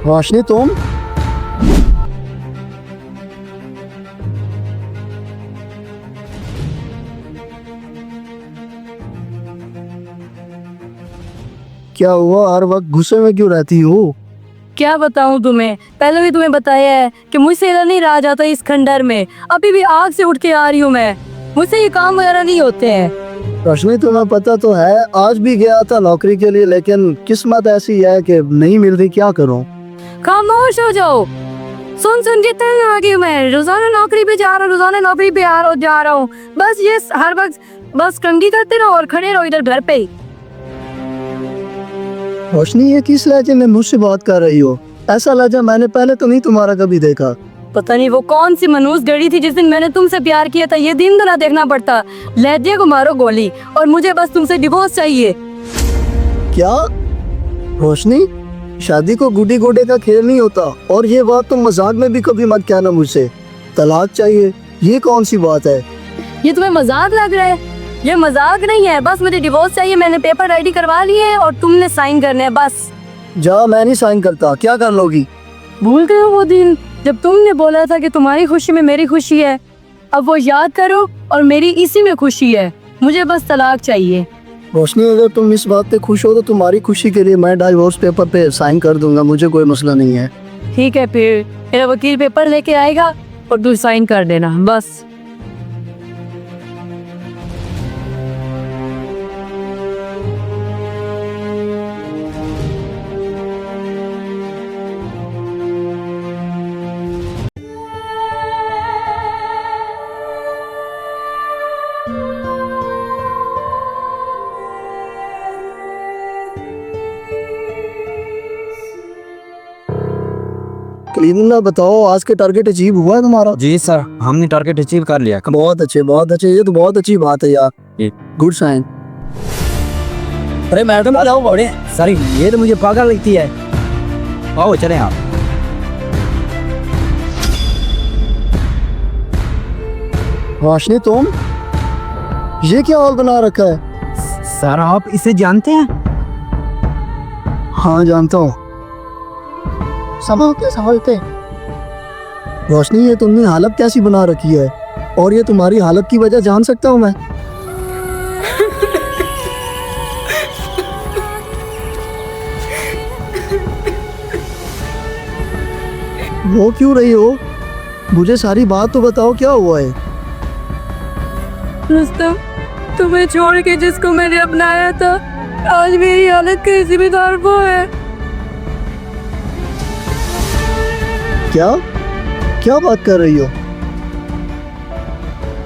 रोशनी तुम क्या हुआ? हर वक्त गुस्से में क्यों रहती हो? क्या बताऊं तुम्हें, पहले भी तुम्हें बताया है कि मुझसे इधर नहीं रहा जाता इस खंडर में। अभी भी आग से उठ के आ रही हूँ मैं, मुझसे ये काम वगैरह नहीं होते हैं। रोशनी तुम्हें पता तो है, आज भी गया था नौकरी के लिए, लेकिन किस्मत ऐसी है कि नहीं मिल रही। क्या करूं? खामोश हो जाओ। सुन सुन के तंग आ गई मैं। रोजाना नौकरी पे जा रहा हूँ, रोजाना नौकरी पे जा रहा हूँ। बस ये हर वक्त बस कंघी करते रहो और खड़े रहो इधर घर पे ही। रोशनी, ये किस लहजे में मुझसे बात कर रही हो? ऐसा लहजा मैंने पहले तो नहीं तुम्हारा कभी देखा। पता नहीं वो कौन सी मनूस गड़ी थी जिस दिन मैंने तुमसे प्यार किया था। ये दिन ना देखना पड़ता। लहजे को मारो गोली और मुझे बस तुमसे डिवोर्स चाहिए। क्या? रोशनी, शादी को गुडी गोडे का खेल नहीं होता, और ये बात तुम मजाक में भी कभी मत कहना मुझसे। तलाक चाहिए, ये कौन सी बात है? ये तुम्हें मजाक लग रहा है? ये मजाक नहीं है, बस मुझे डिवोर्स चाहिए। मैंने पेपर रेडी करवा लिए हैं और तुमने साइन करने हैं बस। जा, मैं नहीं साइन करता। क्या कर लोगी? भूल गए हो वो दिन जब तुमने बोला था कि तुम्हारी खुशी में मेरी खुशी है? अब वो याद करो और मेरी इसी में खुशी है। मुझे बस तलाक चाहिए। रोशनी, अगर तुम इस बात पे खुश हो तो तुम्हारी खुशी के लिए मैं डाइवोर्स पेपर पे साइन कर दूंगा, मुझे कोई मसला नहीं है। ठीक है, फिर मेरा वकील पेपर लेके आएगा और तू साइन कर देना बस। क्लीनर, बताओ आज के टारगेट अचीव हुआ है तुम्हारा? जी सर, हमने टारगेट अचीव कर लिया। बहुत अच्छे, बहुत अच्छे। ये तो बहुत अच्छी बात है यार। Good sign. अरे मैडम आ जाओ बड़े। सर ये तो मुझे पागल लगती है। आओ चलें आप। रोशनी, तुम ये क्या हाल बना रखा है? सर आप इसे जानते हैं? हाँ जानता हूँ। संभलते संभलते। रोशनी, ये तुमने हालत कैसी बना रखी है? और ये तुम्हारी हालत की वजह जान सकता हूँ मैं? वो क्यों रही हो? मुझे सारी बात तो बताओ, क्या हुआ है? रुस्तम, तुम्हें छोड़ के जिसको मैंने अपनाया था, आज मेरी हालत का जिम्मेदार वो है। क्या क्या बात कर रही हो?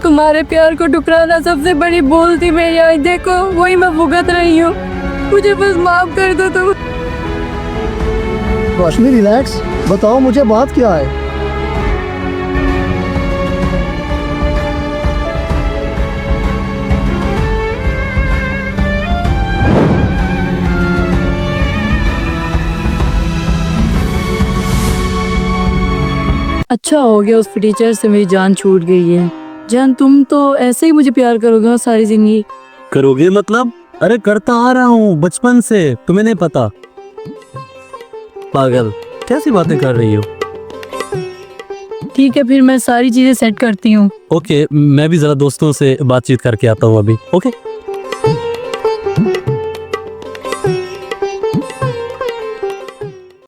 तुम्हारे प्यार को ठुकराना सबसे बड़ी भूल थी मेरी। आज देखो वही मैं भुगत रही हूँ। मुझे बस माफ कर दो तुम। रोशनी रिलैक्स, बताओ मुझे बात क्या है? अच्छा हो गया उस टीचर से मेरी जान छूट गई है। जान, तुम तो ऐसे ही मुझे प्यार करोगे और सारी जिंदगी। करोगे मतलब? अरे करता आ रहा हूँ बचपन से, तुम्हें नहीं पता? पागल, कैसी बातें कर रही हो? ठीक है, फिर मैं सारी चीजें सेट करती हूँ। ओके, मैं भी जरा दोस्तों से बातचीत करके आता हूँ अभी। ओके।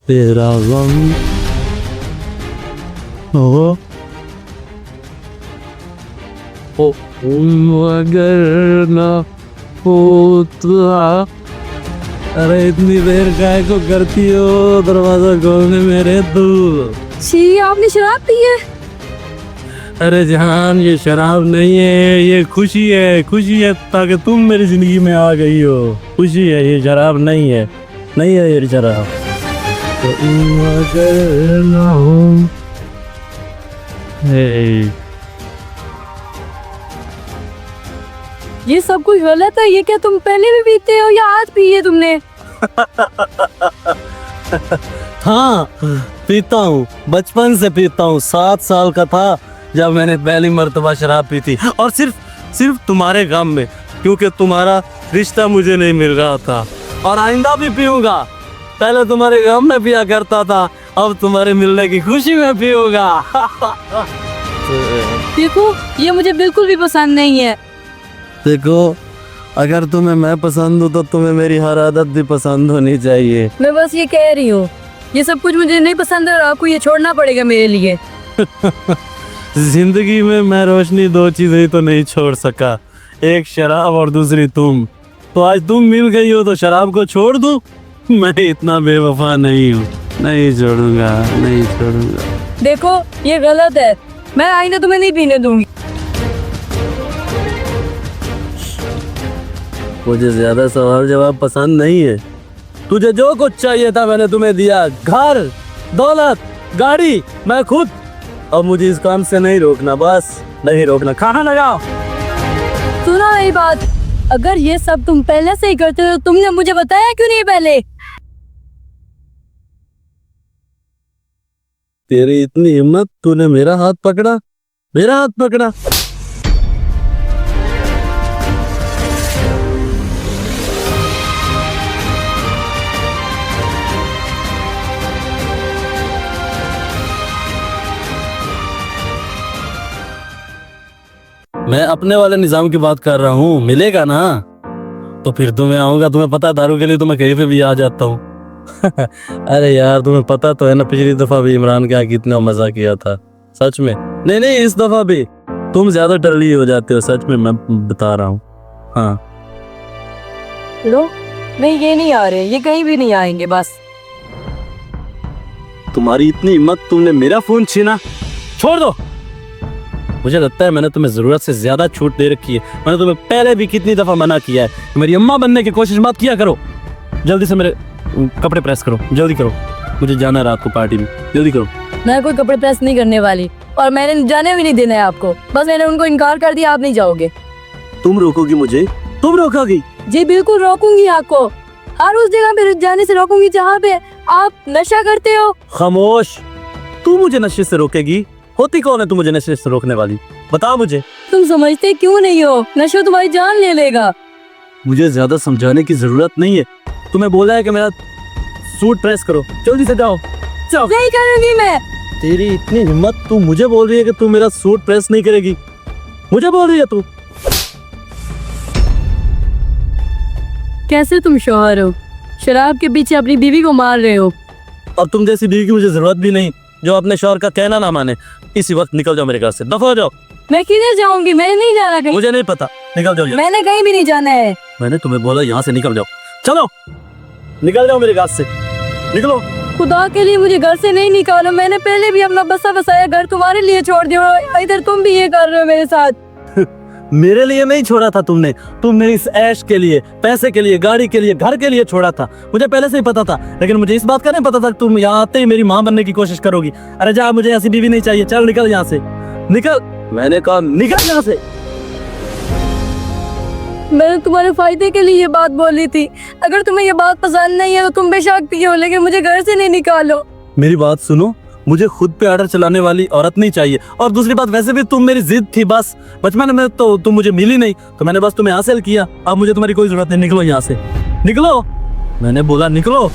तेरा गम ओ अगर ना होता। अरे इतनी देर काय को करती हो? दरवाजा खोलने मेरे तू। छी, आपने शराब पी है? अरे जहान, ये शराब नहीं है, ये खुशी है। खुशी है ताकि तुम मेरी जिंदगी में आ गई हो। खुशी है, ये शराब नहीं है। नहीं है ये शराब। तो अगर ना हो ये सब कुछ गलत है। ये क्या तुम पहले भी पीते हो या आज पी है तुमने? हाँ, पीता हूँ, बचपन से पीता हूँ। 7 साल का था जब मैंने पहली मर्तबा शराब पी थी, और सिर्फ तुम्हारे गम में, क्योंकि तुम्हारा रिश्ता मुझे नहीं मिल रहा था। और आइंदा भी पीऊंगा, पहले तुम्हारे गम में पिया करता था, अब तुम्हारे मिलने की खुशी में पीऊंगा। देखो ये मुझे बिल्कुल भी पसंद नहीं है। देखो, अगर तुम्हें मैं पसंद हूँ तो तुम्हें मेरी हर आदत भी पसंद होनी चाहिए। मैं बस ये कह रही हूँ, ये सब कुछ मुझे नहीं पसंद है और आपको ये छोड़ना पड़ेगा मेरे लिए। जिंदगी में मैं रोशनी दो चीजें तो नहीं छोड़ सका, एक शराब और दूसरी तुम। तो आज तुम मिल गई हो तो शराब को छोड़ दूं? मैं इतना बेवफा नहीं हूँ, नहीं छोड़ूंगा, नहीं छोड़ूंगा। देखो ये गलत है, मैं आईना तुम्हें नहीं पीने दूंगी। मुझे ज्यादा सवाल जवाब पसंद नहीं है। तुझे जो कुछ चाहिए था मैंने तुम्हें दिया, घर, दौलत, गाड़ी, मैं खुद। अब मुझे इस काम से नहीं रोकना, बस नहीं रोकना। खाना लगाओ। सुनो मेरी बात, अगर ये सब तुम पहले से ही करते हो तो तुमने मुझे बताया क्यों नहीं पहले? तेरी इतनी हिम्मत, तूने मेरा हाथ पकड़ा, मेरा हाथ पकड़ा। मैं अपने वाले निजाम की बात कर रहा हूँ, मिलेगा ना तो फिर तुम्हें आऊंगा। तुम्हें पता है दारू के लिए तो मैं कहीं पे भी आ जाता हूँ। अरे यार, तुम्हें पता तो है ना, पिछली दफा भी इमरान के यहाँ कितना मजा किया था। सच में नहीं नहीं, इस दफा भी तुम ज्यादा डरली हो जाते हो, सच में मैं बता रहा हूँ। हाँ लो, नहीं ये नहीं आ रहे, ये कहीं भी नहीं आएंगे। बस तुम्हारी इतनी हिम्मत, तुमने मेरा फोन छीना। छोड़ दो। मुझे लगता है मैंने तुम्हें जरूरत से ज्यादा छूट दे रखी है। मैंने तुम्हें पहले भी कितनी दफा मना किया है कि मेरी अम्मा बनने की कोशिश मत किया करो। जल्दी से मेरे कपड़े प्रेस करो, जल्दी करो, मुझे जाना है रात को पार्टी में, जल्दी करो। मैं कोई कपड़े प्रेस नहीं करने वाली और मैंने जाने भी नहीं देना है आपको। बस मैंने उनको इनकार कर दिया, आप नहीं जाओगे। तुम रोकोगी मुझे? तुम रोकोगी? जी बिल्कुल रोकूंगी आपको, हर उस जगह पे जाने से रोकूंगी जहाँ पे आप नशा करते हो। खामोश। तू मुझे नशे से रोकेगी? होती कौन है तू मुझे नशे से रोकने वाली? बता मुझे। तुम समझते क्यों नहीं हो, नशा तुम्हारी जान ले लेगा। मुझे ज्यादा समझाने की जरूरत नहीं है। तुम्हें बोला है कि मेरा सूट प्रेस करो, जल्दी से जाओ। जाओ। नहीं करूंगी मैं। तेरी इतनी हिम्मत, तू मुझे बोल रही है कि तू मेरा सूट प्रेस नहीं करेगी? मुझे बोल रही है तू? कैसे तुम शौहर हो, शराब के पीछे अपनी बीवी को मार रहे हो। अब तुम जैसी बीवी की मुझे जरूरत भी नहीं जो अपने शौहर का कहना ना माने। इसी वक्त निकल जाओ मेरे घर से, दफा हो जाओ। मैं किधर जाऊंगी, मैंने नहीं जाना कहीं। मुझे नहीं पता, निकल जाओ। मैंने कहीं भी नहीं जाना है। मैंने तुम्हें बोला यहाँ से निकल जाओ। चलो निकल जाओ मेरे घर से, निकलो। खुदा के लिए मुझे घर से नहीं निकालो। मैंने पहले भी अपना बसा बसाया घर तुम्हारे लिए छोड़ दिया, इधर तुम भी ये कर रहे हो मेरे साथ। मेरे लिए नहीं छोड़ा था तुमने, तुम मेरी इस ऐश के लिए, पैसे के लिए, गाड़ी के लिए, घर के लिए छोड़ा था। मुझे पहले से ही पता था, लेकिन मुझे इस बात का नहीं पता था कि तुम यहाँ आते ही मेरी माँ बनने की कोशिश करोगी। अरे जा, मुझे ऐसी बीवी नहीं चाहिए। चल निकल यहाँ से, निकल। मैंने कहा निकल यहाँ से। मैंने तुम्हारे फायदे के लिए ये बात बोली थी। अगर तुम्हें ये बात पसंद नहीं है तो तुम बेशक पियो, लेकिन मुझे घर से नहीं निकालो। मेरी बात सुनो, मुझे खुद पे ऑर्डर चलाने वाली औरत नहीं चाहिए। और दूसरी बात, वैसे भी तुम मेरी जिद थी। बस बचपन में तो तुम मुझे मिली नहीं, तो मैंने बस तुम्हें हासिल किया। अब मुझे तुम्हारी कोई जरूरत नहीं। निकलो यहाँ से, निकलो। मैंने बोला निकलो,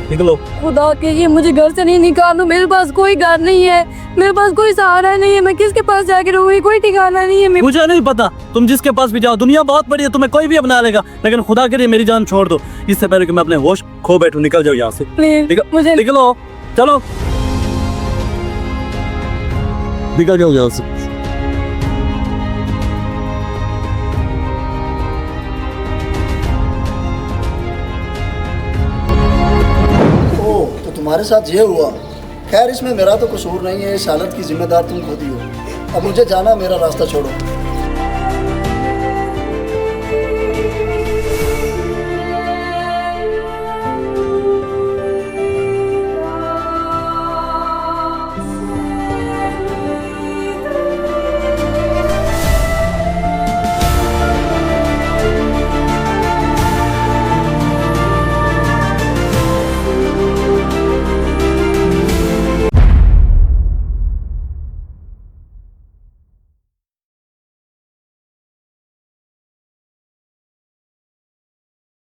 निकलो। खुदा के लिए मुझे घर से नहीं निकालो। मेरे पास कोई घर नहीं है, मेरे पास कोई सहारा नहीं है। मैं किसके पास जाके रहूंगी, कोई ठिकाना नहीं है। मुझे नहीं पता, तुम जिसके पास भी जाओ, दुनिया बहुत बड़ी है, तुम्हें कोई भी अपना लेगा, लेकिन खुदा के लिए मेरी जान छोड़ दो। इससे पहले कि मैं अपने होश खो बैठूं, निकल जाओ यहाँ से। प्लीज मुझे निकलो, चलो निकल जाओ यहाँ से। ओह, तो तुम्हारे साथ ये हुआ। खैर इसमें मेरा तो कसूर नहीं है, इस हालत की जिम्मेदार तुम खुद ही हो। अब मुझे जाना, मेरा रास्ता छोड़ो।